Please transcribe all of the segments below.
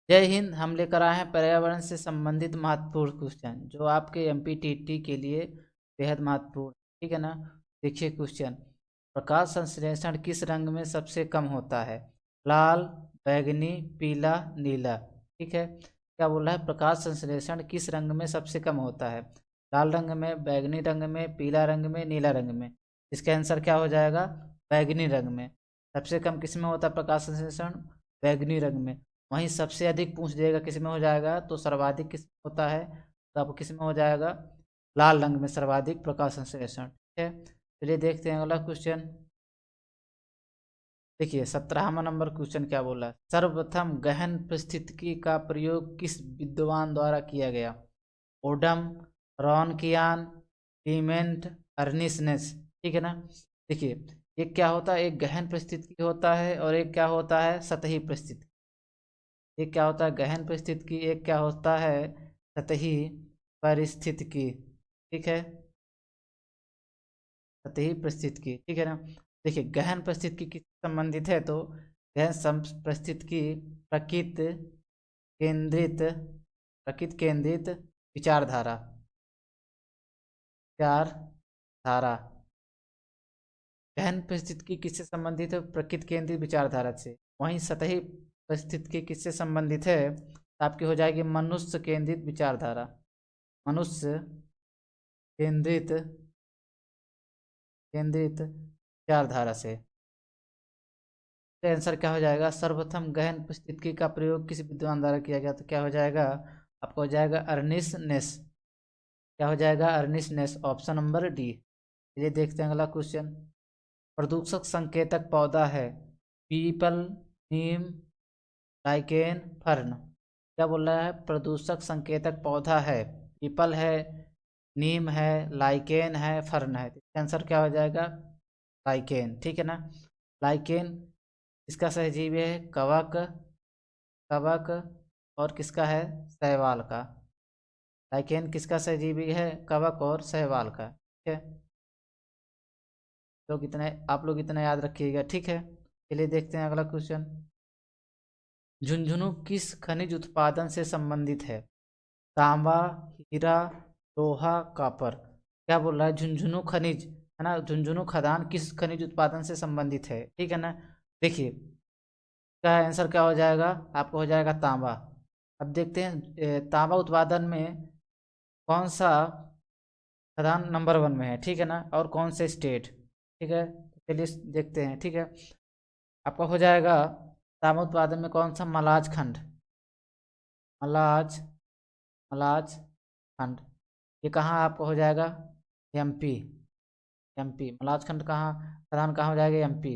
जय हिंद। हम लेकर आए हैं पर्यावरण से संबंधित महत्वपूर्ण क्वेश्चन जो आपके एमपीटीटी के लिए बेहद महत्वपूर्ण। ठीक है ना। देखिए क्वेश्चन, प्रकाश संश्लेषण किस रंग में सबसे कम होता है? लाल, बैगनी, पीला, नीला। ठीक है, क्या बोल रहा है? प्रकाश संश्लेषण किस रंग में सबसे कम होता है? लाल रंग में, बैगनी रंग में, पीला रंग में, नीला रंग में। इसका आंसर क्या हो जाएगा? बैगनी रंग में। सबसे कम किस में होता है प्रकाश संश्लेषण? बैगनी रंग में। वहीं सबसे अधिक पूछ देगा किस में हो जाएगा, तो सर्वाधिक किस में होता है, तो आपको किस में हो जाएगा? लाल रंग में सर्वाधिक प्रकाश संश्लेषण। ठीक है, चलिए देखते हैं अगला क्वेश्चन। देखिए 17वां नंबर क्वेश्चन क्या बोला है? सर्वप्रथम गहन परिस्थितिकी का प्रयोग किस विद्वान द्वारा किया गया? ओडम, रॉनकियान, क्लीमेंट, अर्निसनेस। ठीक है ना। देखिए एक क्या होता है, एक गहन परिस्थितिकी होता है और एक क्या होता है, सतही परिस्थिति। एक क्या होता है, गहन परिस्थितिकी, एक क्या होता है, सतही परिस्थितिकी। ठीक है, सतही परिस्थितिकी। ठीक है ना। देखिए गहन परिस्थितिकी किससे संबंधित है, तो परिस्थितिकी प्रकृति केंद्रित, प्रकृति केंद्रित विचारधारा, विचारधारा। गहन परिस्थितिकी किससे संबंधित है? प्रकृति केंद्रित विचारधारा से। वहीं सतही परिस्थितिकी किससे संबंधित है? तो आपकी हो जाएगी मनुष्य केंद्रित विचारधारा, मनुष्य केंद्रित, केंद्रित विचारधारा से। तो आंसर क्या हो जाएगा? सर्वप्रथम गहन परिस्थितिकी का प्रयोग किस विद्वान द्वारा किया गया, तो क्या हो जाएगा? आपको हो जाएगा अर्निस नेस। क्या हो जाएगा? अर्निस नेस, ऑप्शन नंबर डी। ये देखते हैं अगला क्वेश्चन। प्रदूषक संकेतक पौधा है? पीपल, नीम, लाइकेन, फर्न। क्या बोल रहा है? प्रदूषक संकेतक पौधा है, पीपल है, नीम है, लाइकेन है, फर्न है। इसका आंसर क्या हो जाएगा? लाइकेन। ठीक है ना। लाइकेन इसका सहजीवी है कवक, कवक, और किसका है? शैवाल का। लाइकेन किसका सहजीवी है? कवक और शैवाल का। ठीक है, लोग इतना, आप लोग इतना याद रखिएगा। ठीक है, चलिए देखते हैं अगला क्वेश्चन। झुंझुनू किस खनिज उत्पादन से संबंधित है? तांबा, हीरा, लोहा, कॉपर। क्या बोल रहा है? झुंझुनू खनिज है ना, झुंझुनू खदान किस खनिज उत्पादन से संबंधित है? ठीक है ना। देखिए क्या आंसर क्या हो जाएगा? आपको हो जाएगा तांबा। अब देखते हैं तांबा उत्पादन में कौन सा खदान नंबर 1 में है, ठीक है ना, और कौन से स्टेट। ठीक है, तो चलिए देखते हैं। ठीक है, आपका हो जाएगा तांबा उत्पादन में कौन सा? मलाज खंड, मलाज, मलाज खंड। ये कहाँ आपको हो जाएगा? MP, MP. मलाज खंड कहाँ, खदान कहाँ हो जाएगा? एमपी।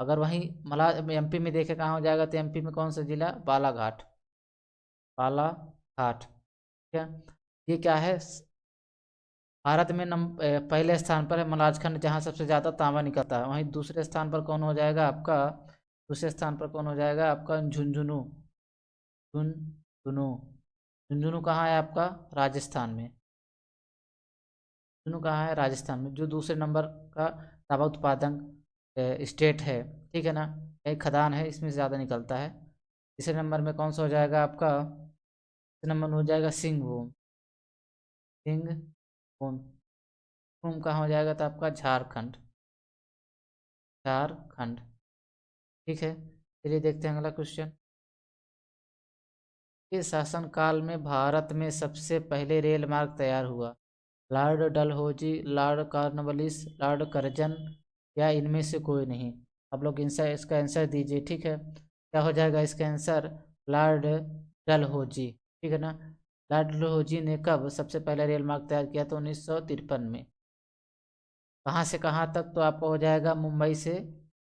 अगर वहीं मलाज एमपी में देखे कहाँ हो जाएगा, तो एमपी में कौन सा जिला? बालाघाट, बालाघाट। ठीक है, ये क्या है? भारत में पहले स्थान पर है मलाजखंड, जहाँ सबसे ज़्यादा तांबा निकलता है। वहीं दूसरे स्थान पर कौन हो जाएगा आपका? दूसरे स्थान पर कौन हो जाएगा आपका? झुंझुनू, झुंझुनू। झुंझुनू कहाँ है आपका? राजस्थान में। झुंझुनू कहाँ है? राजस्थान में, जो दूसरे नंबर का तांबा उत्पादन स्टेट है। ठीक है ना, एक खदान है, इसमें से ज़्यादा निकलता है। तीसरे नंबर में कौन सा हो जाएगा आपका? तीसरे नंबर में हो जाएगा सिंहभूम, सिंहभूम। भूम कहाँ हो जाएगा? तो आपका झारखंड, झारखंड। ठीक है, चलिए देखते हैं अगला क्वेश्चन। किस शासनकाल में भारत में सबसे पहले रेल मार्ग तैयार हुआ? Lord Dalhousie, Lord Cornwallis, Lord Curzon, या इनमें से कोई नहीं। आप लोग इनसा इसका आंसर दीजिए। ठीक है, क्या हो जाएगा इसका आंसर? लॉर्ड डलहौजी। ठीक है ना। लॉर्ड डलहौजी ने कब सबसे पहले रेल मार्ग तैयार किया? तो 1953 में। कहाँ से कहाँ तक? तो आपको हो जाएगा मुंबई से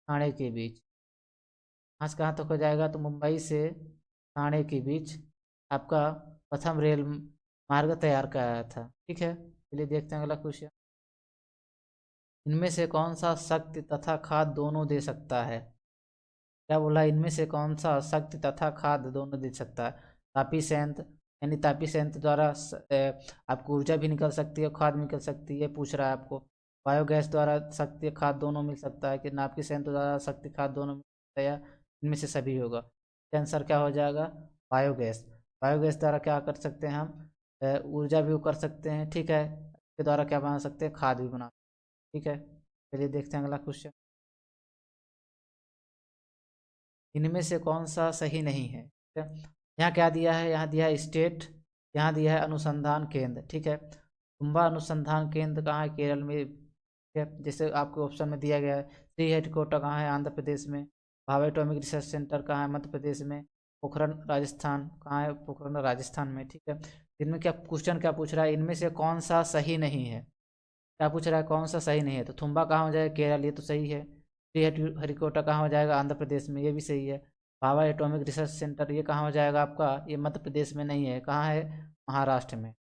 ठाणे के बीच। कहाँ से कहाँ तक हो जाएगा? तो मुंबई से ठाणे के बीच आपका प्रथम रेल मार्ग तैयार कराया था। ठीक है, चलिए देखते हैं अगला क्वेश्चन। इनमें से कौन सा शक्ति तथा खाद दोनों दे सकता है? क्या बोला? इनमें से कौन सा शक्ति तथा खाद दोनों दे सकता है? तापी संयंत्र, यानी तापी संयंत्र द्वारा आपको ऊर्जा भी निकल सकती है, खाद भी निकल सकती है, पूछ रहा है आपको। बायोगैस द्वारा शक्ति खाद दोनों मिल सकता है, कि नापी संयंत्र द्वारा शक्ति खाद दोनों मिल सकता है, या इनमें से सभी होगा? आंसर क्या हो जाएगा? बायोगैस। बायोगैस द्वारा क्या कर सकते हैं हम, ऊर्जा भी कर सकते हैं, ठीक है। इसके द्वारा क्या बना सकते हैं, खाद भी बना, ठीक है। चलिए देखते हैं अगला क्वेश्चन। इनमें से कौन सा सही नहीं है, ठीक है। यहाँ क्या दिया है, यहाँ दिया है स्टेट, यहाँ दिया है अनुसंधान केंद्र, ठीक है। तुम्बा अनुसंधान केंद्र कहाँ है, केरल में, ठीक है। जैसे आपके ऑप्शन में दिया गया है। सी हेडक्वार्टर कहाँ है, आंध्र प्रदेश में। भाभा एटॉमिक रिसर्च सेंटर कहाँ है, मध्य प्रदेश में। पोखरण राजस्थान कहाँ है, पोखरण राजस्थान में, ठीक है। इनमें क्या क्वेश्चन क्या पूछ रहा है, इनमें से कौन सा सही नहीं है, क्या पूछ रहा है, कौन सा सही नहीं है। तो तुम्बा कहाँ हो जाएगा, केरल, ये तो सही है। सी हरिकोटा कहाँ हो जाएगा, आंध्र प्रदेश में, ये भी सही है। भाभा एटॉमिक रिसर्च सेंटर ये कहाँ हो जाएगा आपका, ये मध्य प्रदेश में नहीं है, कहाँ है, महाराष्ट्र में।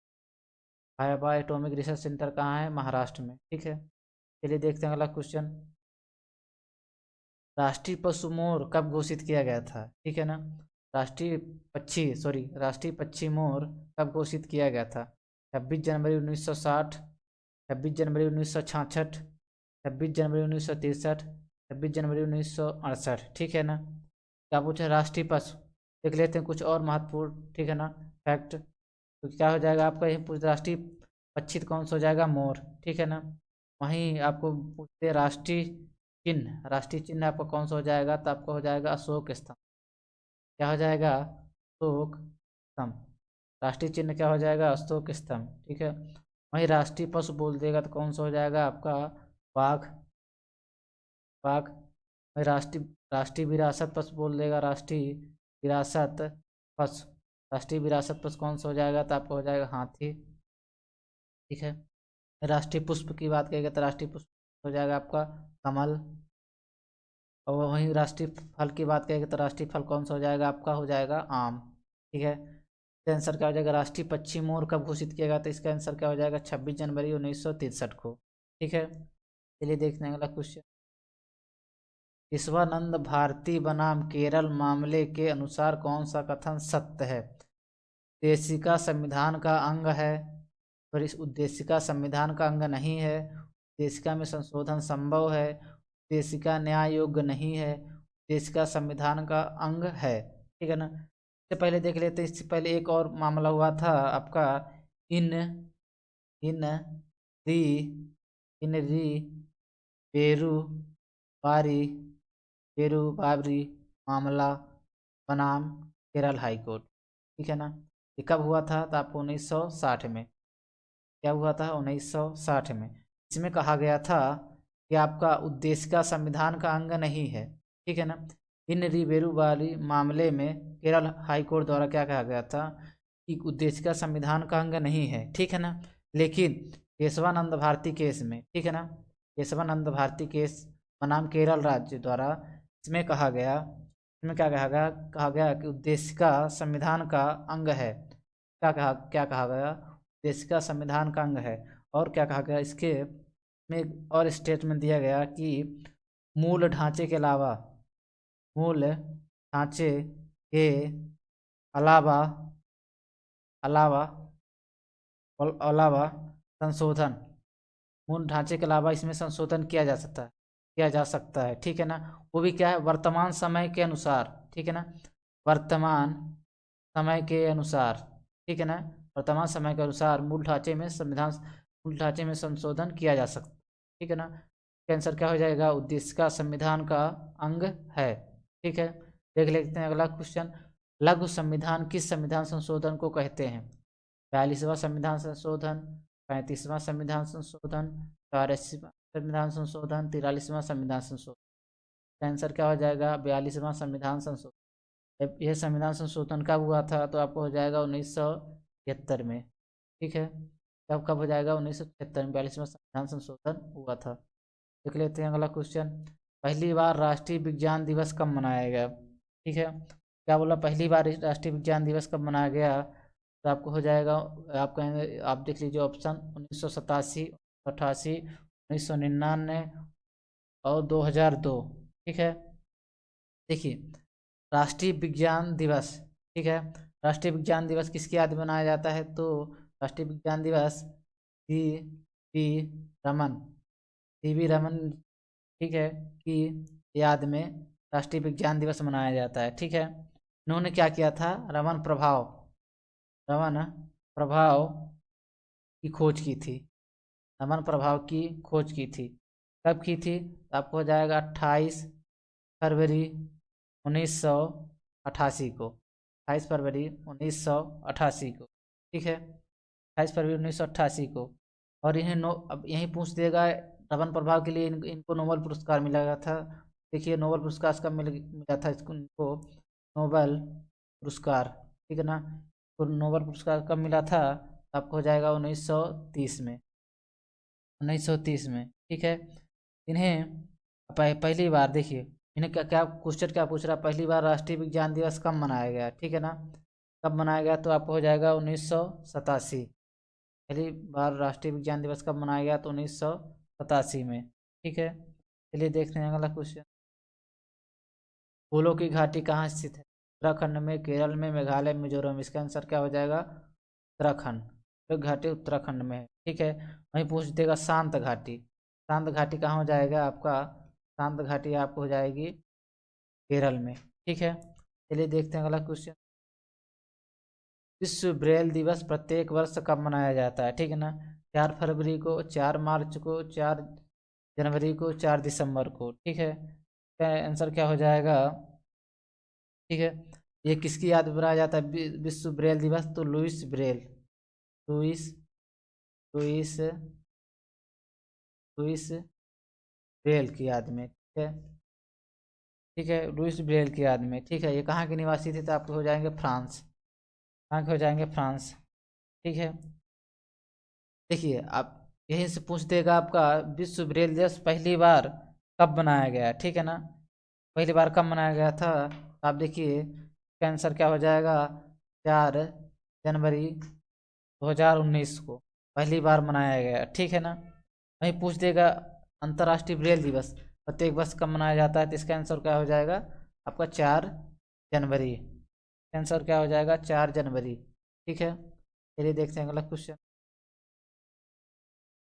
भाभा एटॉमिक रिसर्च सेंटर कहाँ है, महाराष्ट्र में, ठीक है। चलिए देखते हैं अगला क्वेश्चन। राष्ट्रीय पशु मोर कब घोषित किया गया था, ठीक है ना। राष्ट्रीय पक्षी मोर कब घोषित किया गया था। 26 जनवरी 1960, 26 जनवरी 1966, 26 जनवरी 1963, 26 जनवरी 1968, ठीक है ना। क्या पूछा, राष्ट्रीय पशु। देख लेते हैं कुछ और महत्वपूर्ण, ठीक है ना, फैक्ट। तो क्या हो जाएगा आपका, ये पूछ राष्ट्रीय पक्षी कौन सा हो जाएगा, मोर, ठीक है ना। वहीं आपको पूछते हैं राष्ट्रीय चिन्ह, राष्ट्रीय चिन्ह आपका कौन सा हो जाएगा, तो आपका हो जाएगा अशोक स्तंभ। क्या हो जाएगा, अशोक स्तंभ। राष्ट्रीय चिन्ह क्या हो जाएगा, अशोक स्तंभ, ठीक है। वहीं राष्ट्रीय पशु बोल देगा तो कौन सा हो जाएगा आपका, बाघ, बाघ। वहीं राष्ट्रीय राष्ट्रीय विरासत पशु बोल देगा, राष्ट्रीय विरासत पशु, राष्ट्रीय विरासत पशु कौन सा हो जाएगा, तो आपका हो जाएगा हाथी, ठीक है। राष्ट्रीय पुष्प की बात करेंगे तो राष्ट्रीय पुष्प हो जाएगा आपका कमल। और वहीं राष्ट्रीय फल की बात करेंगे तो राष्ट्रीय फल कौन सा हो जाएगा आपका, हो जाएगा आम, ठीक है। इसका आंसर क्या हो जाएगा, राष्ट्रीय पक्षी मोर कब घोषित किया गया, तो इसका आंसर क्या हो जाएगा, 26 जनवरी 1963 को, ठीक है। चलिए देखते हैं अगला क्वेश्चन। विश्वानंद भारती बनाम केरल मामले के अनुसार कौन सा कथन सत्य है। उद्देशिका संविधान का अंग है, और इस उद्देशिका संविधान का अंग नहीं है। उद्देशिका में संशोधन संभव है। उद्देशिका न्याय योग्य नहीं है। उद्देशिका संविधान का अंग है, ठीक है ना। इससे पहले देख लेते हैं, इससे पहले एक और मामला हुआ था आपका, इन इन री इन री पेरू बारी पेरू बाबरी मामला बनाम केरल हाई कोर्ट, ठीक है ना। ये कब हुआ था, तो आपको 1960 में। क्या हुआ था, 1960 में। इसमें कहा गया था कि आपका उद्देशिका संविधान का अंग नहीं है, ठीक है ना। इन रिबेरू वाली मामले में केरल हाई कोर्ट द्वारा क्या कहा गया था कि उद्देशिका संविधान का अंग नहीं है, ठीक है ना। लेकिन केशवानंद भारती केस में, ठीक है ना, केशवानंद भारती केस बनाम केरल राज्य द्वारा इसमें कहा गया, इसमें क्या कहा गया कि उद्देशिका संविधान का अंग है। क्या कहा गया, देश का संविधान का अंग है। और क्या कहा गया, इसके में एक और स्टेटमेंट दिया गया कि मूल ढांचे के अलावा, मूल ढांचे के अलावा अलावा अलावा संशोधन, मूल ढांचे के अलावा इसमें संशोधन किया जा सकता है, ठीक है ना। वो भी क्या है, वर्तमान समय के अनुसार, ठीक है ना, वर्तमान समय के अनुसार, ठीक है ना। वर्तमान समय के अनुसार मूल ढांचे में संशोधन किया जा सकता, ठीक है ना। आंसर क्या हो जाएगा, उद्देश्य का संविधान का अंग है, ठीक है। देख लेते हैं अगला क्वेश्चन। लघु संविधान किस संविधान संशोधन को कहते हैं। 42वां संविधान संशोधन, 35वां संविधान संशोधन, 84वां संविधान संशोधन, 43वां संविधान संशोधन। आंसर क्या हो जाएगा, 42वां संविधान संशोधन। यह संविधान संशोधन कब हुआ था, तो आपको हो जाएगा 1973 में, ठीक है। कब हो जाएगा, 1973 में 42वां संविधान संशोधन हुआ था। देख लेते हैं अगला क्वेश्चन। पहली बार राष्ट्रीय विज्ञान दिवस कब मनाया गया, ठीक है। क्या बोला, पहली बार राष्ट्रीय विज्ञान दिवस कब मनाया गया, तो आपको हो जाएगा, आप कहेंगे, आप देख लीजिए ऑप्शन, 1987, 88, 1999 और 2002, ठीक है। देखिए, राष्ट्रीय विज्ञान दिवस, ठीक है, राष्ट्रीय विज्ञान दिवस किसकी याद में मनाया जाता है, तो राष्ट्रीय विज्ञान दिवस सी वी रमन सीवी रमन, ठीक है, की याद में राष्ट्रीय विज्ञान दिवस मनाया जाता है, ठीक है। इन्होंने क्या किया था, रमन प्रभाव की खोज की थी। रमन प्रभाव की खोज की थी। कब की थी, तो आपको हो जाएगा 28 फरवरी 1988 को। 28 फरवरी 1988 को, ठीक है, 28 फरवरी 1988 को। और अब यहीं पूछ देगा, रमन प्रभाव के लिए इनको नोबेल पुरस्कार मिला था। देखिए नोबेल पुरस्कार कब मिला था इनको नोबेल पुरस्कार, ठीक है ना। तो नोबेल पुरस्कार कब मिला था, आपको हो जाएगा 1930 में, 1930 में, ठीक है। इन्हें पहली बार, देखिए इन्हें क्या क्या क्वेश्चन क्या पूछ रहा है, पहली बार राष्ट्रीय विज्ञान दिवस कब मनाया गया, ठीक है ना। कब मनाया गया, तो आपको हो जाएगा 1987। पहली बार राष्ट्रीय विज्ञान दिवस कब मनाया गया, तो 1987 में, ठीक है। चलिए देखते हैं अगला क्वेश्चन। फूलों की घाटी कहाँ स्थित है, उत्तराखंड में, केरल में, मेघालय, मिजोरम। इसका आंसर क्या हो जाएगा, उत्तराखंड। तो घाटी उत्तराखंड में है, ठीक है। वहीं पूछ देगा शांत घाटी, शांत घाटी कहाँ हो जाएगा आपका, शांत घाटी आपको हो जाएगी केरल में, ठीक है। चलिए देखते हैं अगला क्वेश्चन। विश्व ब्रेल दिवस प्रत्येक वर्ष कब मनाया जाता है, ठीक है ना। 4 फरवरी को, 4 मार्च को, 4 जनवरी को, 4 दिसंबर को, ठीक है। क्या आंसर क्या हो जाएगा, ठीक है। ये किसकी याद में मनाया जाता है विश्व ब्रेल दिवस, तो Louis Braille, Louis Louis Louis Braille की याद में, ठीक है, ठीक है, लुइस ब्रेल की याद में, ठीक है। ये कहाँ के निवासी थे, तो आपको हो जाएंगे फ्रांस, कहाँ के हो जाएंगे, फ्रांस, ठीक है। देखिए आप यहीं से पूछ देगा आपका विश्व ब्रेल दिवस पहली बार कब मनाया गया, ठीक है ना। पहली बार कब मनाया गया था, आप देखिए इसका आंसर क्या हो जाएगा, 4 जनवरी 2019 को पहली बार मनाया गया, ठीक है ना। वहीं पूछ देगा अंतर्राष्ट्रीय ब्रेल दिवस प्रत्येक वर्ष कब मनाया जाता है, तो इसका आंसर क्या हो जाएगा आपका 4 जनवरी। आंसर क्या हो जाएगा 4 जनवरी, ठीक है। चलिए देखते हैं अगला क्वेश्चन।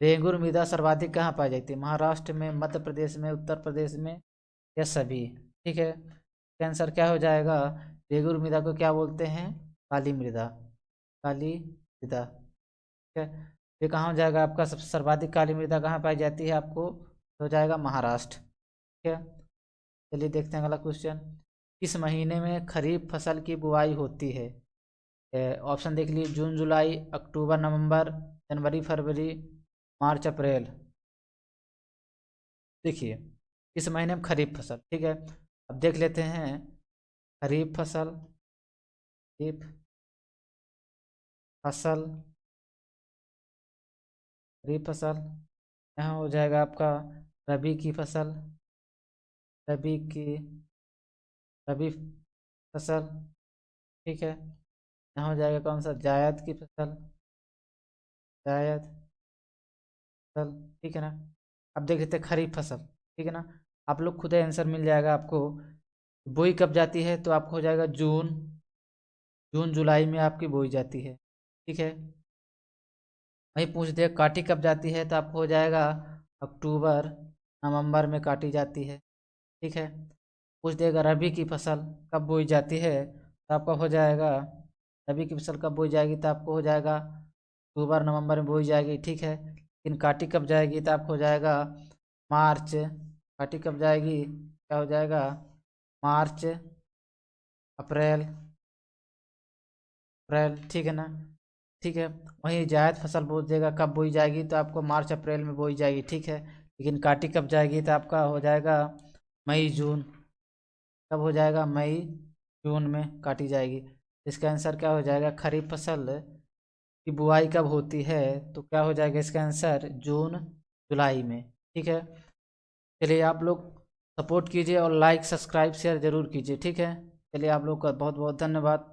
रेंगुर मृदा सर्वाधिक कहाँ पाई जाती है, महाराष्ट्र में, मध्य प्रदेश में, उत्तर प्रदेश में, या सभी, ठीक है। इसका आंसर क्या हो जाएगा, रेंगुर मृदा को क्या बोलते हैं, काली मृदा, काली मृदा, ठीक है। ये कहाँ हो जाएगा आपका सबसे सर्वाधिक काली मृदा कहाँ पाई जाती है, आपको हो जाएगा महाराष्ट्र, ठीक है। चलिए देखते हैं अगला क्वेश्चन। किस महीने में खरीफ फसल की बुआई होती है, ऑप्शन देख लीजिए, जून जुलाई, अक्टूबर नवंबर, जनवरी फरवरी, मार्च अप्रैल। देखिए इस महीने में खरीफ फसल, ठीक है। अब देख लेते हैं खरीफ फसल, खरीफ फसल, खरीफ फसल, यहाँ हो जाएगा आपका रबी की फसल, रबी की रबी फसल, ठीक है। यहाँ हो जाएगा कौन सा, जायद की फसल, जायद फसल, ठीक है ना। अब देख लेते हैं खरीफ फसल, ठीक है ना। आप लोग खुद आंसर मिल जाएगा आपको। बोई कब जाती है, तो आपको हो जाएगा जून जुलाई में आपकी बोई जाती है, ठीक है। वही पूछ दे काटी कब जाती है, तो आपको हो जाएगा अक्टूबर नवंबर में काटी जाती है, ठीक है। पूछ देगा रबी की फसल कब बोई जाती है, तो आपका हो जाएगा रबी की फसल कब बोई जाएगी, तो आपको हो जाएगा अक्टूबर नवंबर में बोई जाएगी, ठीक है। लेकिन काटी कब जाएगी, तो आपको हो जाएगा मार्च, काटी कब जाएगी, क्या हो जाएगा, मार्च अप्रैल, अप्रैल, ठीक है ना, ठीक है। वहीं जायद फसल बोल देगा कब बोई जाएगी, तो आपको मार्च अप्रैल में बोई जाएगी, ठीक है। लेकिन काटी कब जाएगी, तो आपका हो जाएगा मई जून, कब हो जाएगा, मई जून में काटी जाएगी। इसका आंसर क्या हो जाएगा, खरीफ फसल की बुआई कब होती है, तो क्या हो जाएगा इसका आंसर जून जुलाई में, ठीक है। चलिए आप लोग सपोर्ट कीजिए और लाइक सब्सक्राइब शेयर जरूर कीजिए, ठीक है। चलिए आप लोग का बहुत बहुत धन्यवाद।